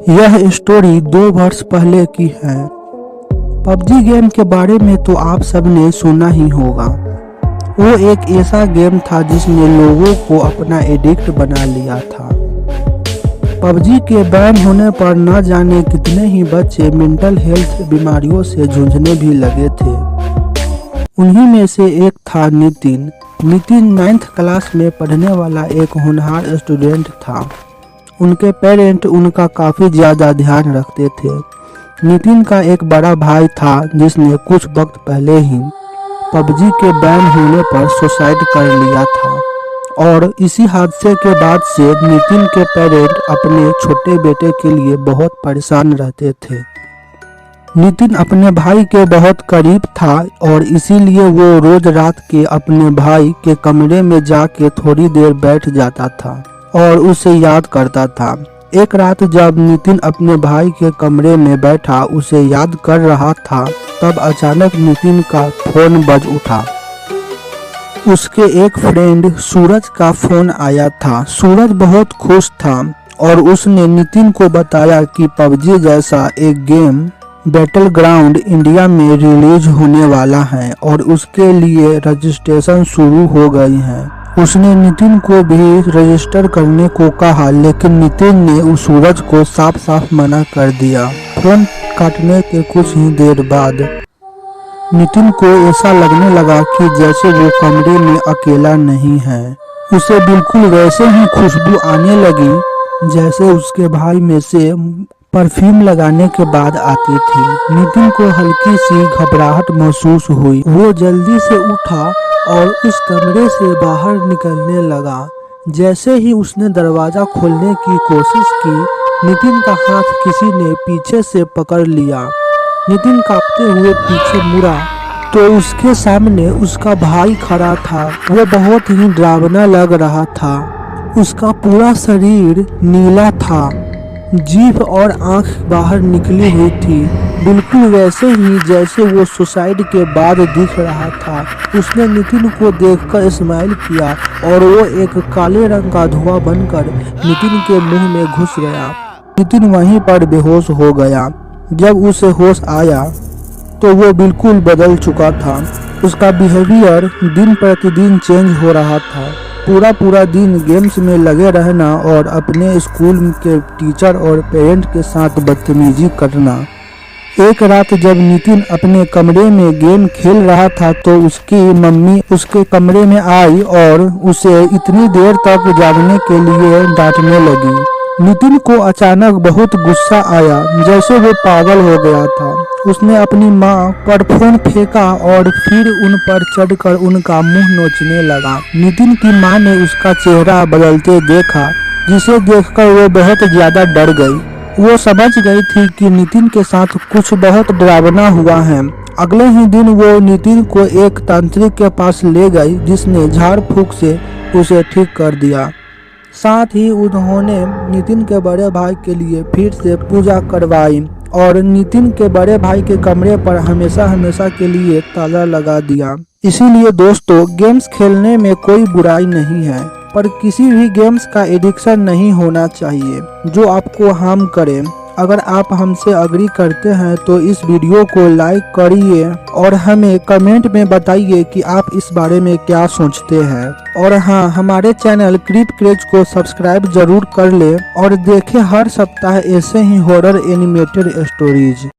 यह स्टोरी 2 वर्ष पहले की है। पबजी गेम के बारे में तो आप सबने सुना ही होगा। वो एक ऐसा गेम था जिसने लोगों को अपना एडिक्ट बना लिया था। पबजी के बैन होने पर न जाने कितने ही बच्चे मेंटल हेल्थ बीमारियों से जूझने भी लगे थे। उन्हीं में से एक था नितिन। नितिन 9th क्लास में पढ़ने वाला एक होनहार स्टूडेंट था। उनके पेरेंट उनका काफ़ी ज़्यादा ध्यान रखते थे। नितिन का एक बड़ा भाई था जिसने कुछ वक्त पहले ही पबजी के बैन होने पर सुसाइड कर लिया था और इसी हादसे के बाद से नितिन के पेरेंट अपने छोटे बेटे के लिए बहुत परेशान रहते थे। नितिन अपने भाई के बहुत करीब था और इसीलिए वो रोज रात के अपने भाई के कमरे में जाके थोड़ी देर बैठ जाता था और उसे याद करता था। एक रात जब नितिन अपने भाई के कमरे में बैठा उसे याद कर रहा था, तब अचानक नितिन का फोन बज उठा। उसके एक फ्रेंड सूरज का फोन आया था। सूरज बहुत खुश था और उसने नितिन को बताया कि पबजी जैसा एक गेम बैटल ग्राउंड इंडिया में रिलीज होने वाला है और उसके लिए रजिस्ट्रेशन शुरू हो गई है। उसने नितिन को भी रजिस्टर करने को कहा, लेकिन नितिन ने उस सूरज को साफ साफ मना कर दिया। फोन काटने के कुछ ही देर बाद नितिन को ऐसा लगने लगा कि जैसे वो कमरे में अकेला नहीं है। उसे बिल्कुल वैसे ही खुशबू आने लगी जैसे उसके भाई में से परफ्यूम लगाने के बाद आती थी। नितिन को हल्की सी घबराहट महसूस हुई। वो जल्दी से उठा और उस कमरे से बाहर निकलने लगा। जैसे ही उसने दरवाजा खोलने की कोशिश की, नितिन का हाथ किसी ने पीछे से पकड़ लिया। नितिन कांपते हुए पीछे मुड़ा तो उसके सामने उसका भाई खड़ा था। वो बहुत ही डरावना लग रहा था। उसका पूरा शरीर नीला था, जीभ और आंख बाहर निकली हुई थी, बिल्कुल वैसे ही जैसे वो सुसाइड के बाद दिख रहा था। उसने नितिन को देखकर स्माइल किया और वो एक काले रंग का धुआं बनकर नितिन के मुंह में घुस गया। नितिन वहीं पर बेहोश हो गया। जब उसे होश आया तो वो बिल्कुल बदल चुका था। उसका बिहेवियर दिन प्रतिदिन चेंज हो रहा था। पूरा दिन गेम्स में लगे रहना और अपने स्कूल के टीचर और पेरेंट के साथ बदतमीजी करना। एक रात जब नितिन अपने कमरे में गेम खेल रहा था तो उसकी मम्मी उसके कमरे में आई और उसे इतनी देर तक जागने के लिए डांटने लगी। नितिन को अचानक बहुत गुस्सा आया, जैसे वो पागल हो गया था। उसने अपनी माँ पर फोन फेंका और फिर उन पर चढ़कर उनका मुंह नोचने लगा। नितिन की माँ ने उसका चेहरा बदलते देखा, जिसे देखकर वो बहुत ज्यादा डर गई। वो समझ गई थी कि नितिन के साथ कुछ बहुत डरावना हुआ है। अगले ही दिन वो नितिन को एक तांत्रिक के पास ले गई, जिसने झाड़ फूंक से उसे ठीक कर दिया। साथ ही उन्होंने नितिन के बड़े भाई के लिए फिर से पूजा करवाई और नितिन के बड़े भाई के कमरे पर हमेशा के लिए ताला लगा दिया। इसीलिए दोस्तों, गेम्स खेलने में कोई बुराई नहीं है, पर किसी भी गेम्स का एडिक्शन नहीं होना चाहिए जो आपको हार्म करे। अगर आप हमसे एग्री करते हैं तो इस वीडियो को लाइक करिए और हमें कमेंट में बताइए कि आप इस बारे में क्या सोचते हैं। और हाँ, हमारे चैनल क्रिप क्रेज को सब्सक्राइब जरूर कर ले और देखें हर सप्ताह ऐसे ही हॉरर एनिमेटेड स्टोरीज।